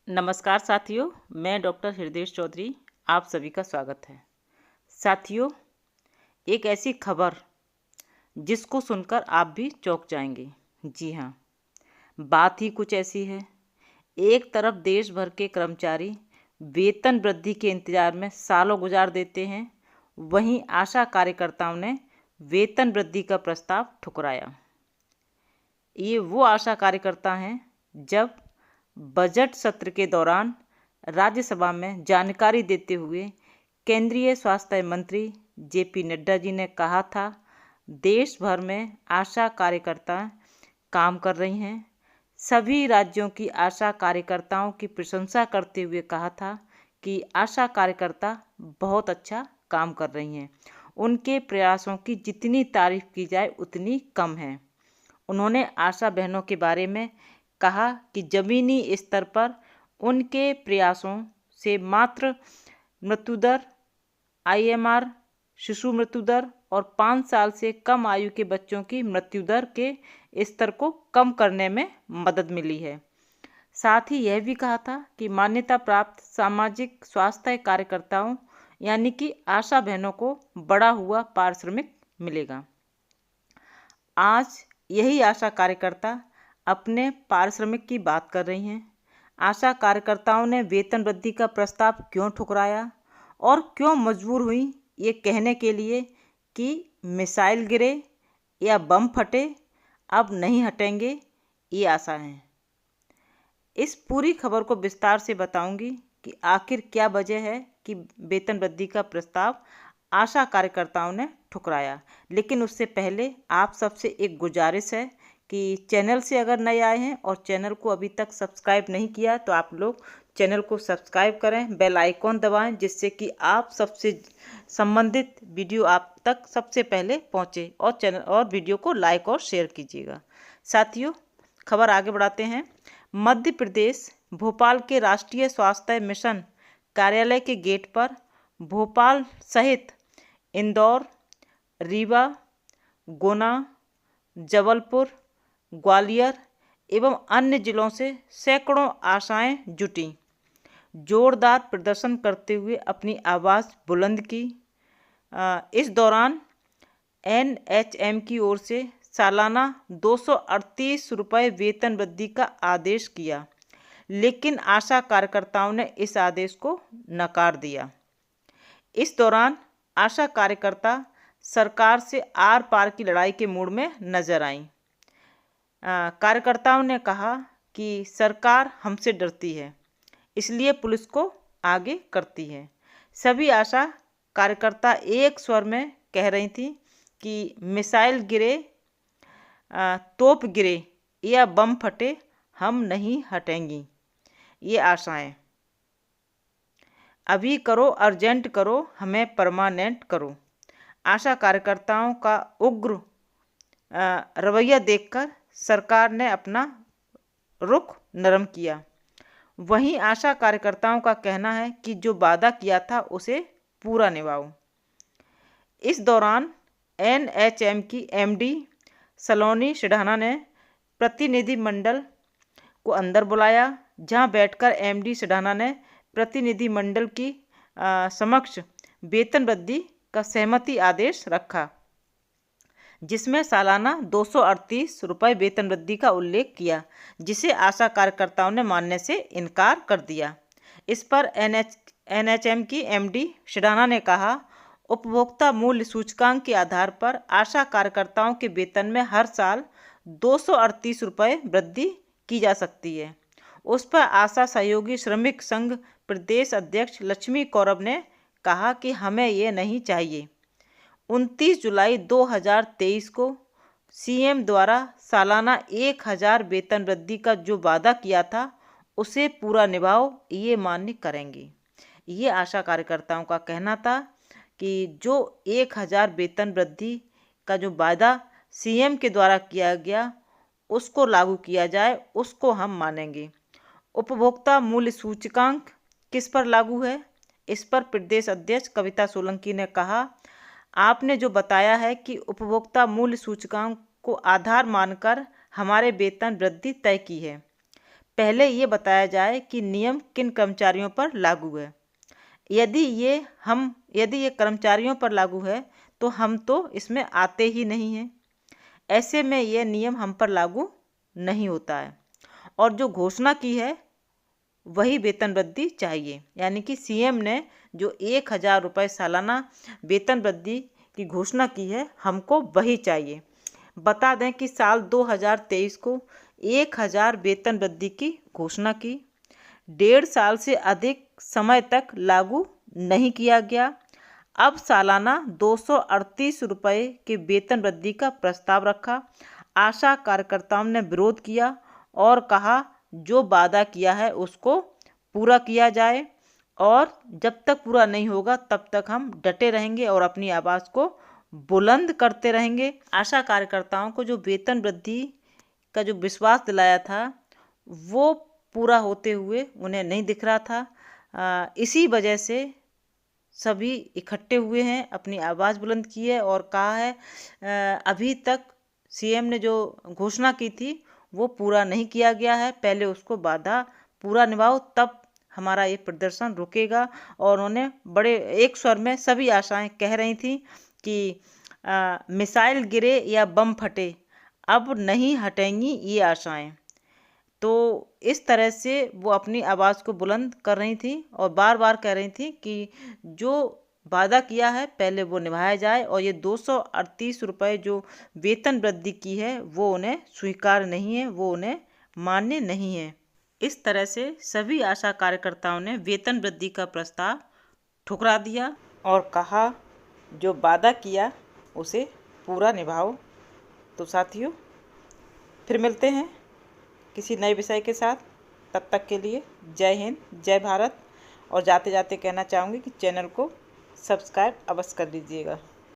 नमस्कार साथियों, मैं डॉक्टर हृदयेश चौधरी आप सभी का स्वागत है। साथियों, एक ऐसी खबर जिसको सुनकर आप भी चौंक जाएंगे। जी हाँ, बात ही कुछ ऐसी है। एक तरफ देश भर के कर्मचारी वेतन वृद्धि के इंतजार में सालों गुजार देते हैं, वहीं आशा कार्यकर्ताओं ने वेतन वृद्धि का प्रस्ताव ठुकराया। ये वो आशा कार्यकर्ता हैं जब बजट सत्र के दौरान राज्यसभा में जानकारी देते हुए केंद्रीय स्वास्थ्य मंत्री जेपी नड्डा जी ने कहा था, देश भर में आशा कार्यकर्ता काम कर रही हैं। सभी राज्यों की आशा कार्यकर्ताओं की प्रशंसा करते हुए कहा था कि आशा कार्यकर्ता बहुत अच्छा काम कर रही हैं। उनके प्रयासों की जितनी तारीफ की जाए उतनी कम है। उन्होंने आशा बहनों के बारे में कहा कि ज़मीनी स्तर पर उनके प्रयासों से मात्र मृत्यु दर, आईएमआर, शिशु मृत्यु दर और 5 साल से कम आयु के बच्चों की मृत्यु दर के स्तर को कम करने में मदद मिली है। साथ ही यह भी कहा था कि मान्यता प्राप्त सामाजिक स्वास्थ्य कार्यकर्ताओं यानी कि आशा बहनों को बढ़ा हुआ पारिश्रमिक मिलेगा। आज यही आशा कार्यकर्ता अपने पारिश्रमिक की बात कर रही हैं। आशा कार्यकर्ताओं ने वेतन वृद्धि का प्रस्ताव क्यों ठुकराया और क्यों मजबूर हुई ये कहने के लिए कि मिसाइल गिरे या बम फटे, अब नहीं हटेंगे, ये आशा है। इस पूरी खबर को विस्तार से बताऊंगी कि आखिर क्या वजह है कि वेतन वृद्धि का प्रस्ताव आशा कार्यकर्ताओं ने ठुकराया। लेकिन उससे पहले आप सबसे एक गुजारिश है कि चैनल से अगर नए आए हैं और चैनल को अभी तक सब्सक्राइब नहीं किया तो आप लोग चैनल को सब्सक्राइब करें, बेल आइकॉन दबाएं, जिससे कि आप सबसे संबंधित वीडियो आप तक सबसे पहले पहुंचे और चैनल और वीडियो को लाइक और शेयर कीजिएगा। साथियों, खबर आगे बढ़ाते हैं। मध्य प्रदेश भोपाल के राष्ट्रीय स्वास्थ्य मिशन कार्यालय के गेट पर भोपाल सहित इंदौर, रीवा, गुना, जबलपुर, ग्वालियर एवं अन्य जिलों से सैकड़ों आशाएं जुटीं, जोरदार प्रदर्शन करते हुए अपनी आवाज़ बुलंद की। इस दौरान एनएचएम की ओर से सालाना 238 रुपये वेतन वृद्धि का आदेश किया, लेकिन आशा कार्यकर्ताओं ने इस आदेश को नकार दिया। इस दौरान आशा कार्यकर्ता सरकार से आर पार की लड़ाई के मूड में नजर आईं। कार्यकर्ताओं ने कहा कि सरकार हमसे डरती है, इसलिए पुलिस को आगे करती है। सभी आशा कार्यकर्ता एक स्वर में कह रही थी कि मिसाइल गिरे, तोप गिरे या बम फटे, हम नहीं हटेंगी। ये आशाएं अभी करो, अर्जेंट करो, हमें परमानेंट करो। आशा कार्यकर्ताओं का उग्र रवैया देखकर सरकार ने अपना रुख नरम किया। वहीं आशा कार्यकर्ताओं का कहना है कि जो वादा किया था उसे पूरा निभाओ। इस दौरान एनएचएम की एमडी सलोनी सिढ़ाना ने प्रतिनिधिमंडल को अंदर बुलाया, जहां बैठकर एमडी सिढ़ाना ने प्रतिनिधिमंडल की समक्ष वेतन वृद्धि का सहमति आदेश रखा, जिसमें सालाना 238 रुपये वेतन वृद्धि का उल्लेख किया, जिसे आशा कार्यकर्ताओं ने मानने से इनकार कर दिया। इस पर एनएचएम की एमडी सिढ़ाना ने कहा, उपभोक्ता मूल्य सूचकांक के आधार पर आशा कार्यकर्ताओं के वेतन में हर साल 238 रुपये वृद्धि की जा सकती है। उस पर आशा सहयोगी श्रमिक संघ प्रदेश अध्यक्ष लक्ष्मी कौरब ने कहा कि हमें ये नहीं चाहिए। 29 जुलाई 2023 को सीएम द्वारा सालाना 1000 वेतन वृद्धि का जो वादा किया था उसे पूरा निभाओ, ये मान्य करेंगे। ये आशा कार्यकर्ताओं का कहना था कि जो 1000 वेतन वृद्धि का जो वादा सीएम के द्वारा किया गया उसको लागू किया जाए, उसको हम मानेंगे। उपभोक्ता मूल्य सूचकांक किस पर लागू है? इस पर प्रदेश अध्यक्ष कविता सोलंकी ने कहा, आपने जो बताया है कि उपभोक्ता मूल्य सूचकांक को आधार मानकर हमारे वेतन वृद्धि तय की है। पहले ये बताया जाए कि नियम किन कर्मचारियों पर लागू है। यदि ये कर्मचारियों पर लागू है तो हम तो इसमें आते ही नहीं हैं। ऐसे में यह नियम हम पर लागू नहीं होता है। और जो घोषणा की है वही वेतन वृद्धि चाहिए, यानी कि सीएम ने जो 1,000 रुपये सालाना वेतन वृद्धि की घोषणा की है, हमको वही चाहिए। बता दें कि साल 2023 को 1,000 वेतन वृद्धि की घोषणा की, 1.5 साल से अधिक समय तक लागू नहीं किया गया। अब सालाना 238 रुपये के वेतन वृद्धि का प्रस्ताव रखा। आशा कार्यकर्ताओं ने विरोध किया और कहा जो वादा किया है उसको पूरा किया जाए, और जब तक पूरा नहीं होगा तब तक हम डटे रहेंगे और अपनी आवाज़ को बुलंद करते रहेंगे। आशा कार्यकर्ताओं को जो वेतन वृद्धि का जो विश्वास दिलाया था वो पूरा होते हुए उन्हें नहीं दिख रहा था। इसी वजह से सभी इकट्ठे हुए हैं, अपनी आवाज़ बुलंद की है और कहा है अभी तक सीएम ने जो घोषणा की थी वो पूरा नहीं किया गया है, पहले उसको वादा पूरा निभाओ तब हमारा ये प्रदर्शन रुकेगा। और उन्होंने बड़े एक स्वर में सभी आशाएं कह रही थी कि मिसाइल गिरे या बम फटे अब नहीं हटेंगी ये आशाएं। तो इस तरह से वो अपनी आवाज़ को बुलंद कर रही थी और बार बार कह रही थी कि जो वादा किया है पहले वो निभाया जाए, और ये 238 रुपये जो वेतन वृद्धि की है वो उन्हें स्वीकार नहीं है, वो उन्हें मान्य नहीं है। इस तरह से सभी आशा कार्यकर्ताओं ने वेतन वृद्धि का प्रस्ताव ठुकरा दिया और कहा जो वादा किया उसे पूरा निभाओ। तो साथियों, फिर मिलते हैं किसी नए विषय के साथ। तब तक के लिए जय हिंद, जय भारत। और जाते जाते कहना चाहूँगी कि चैनल को सब्सक्राइब अवश्य कर लीजिएगा।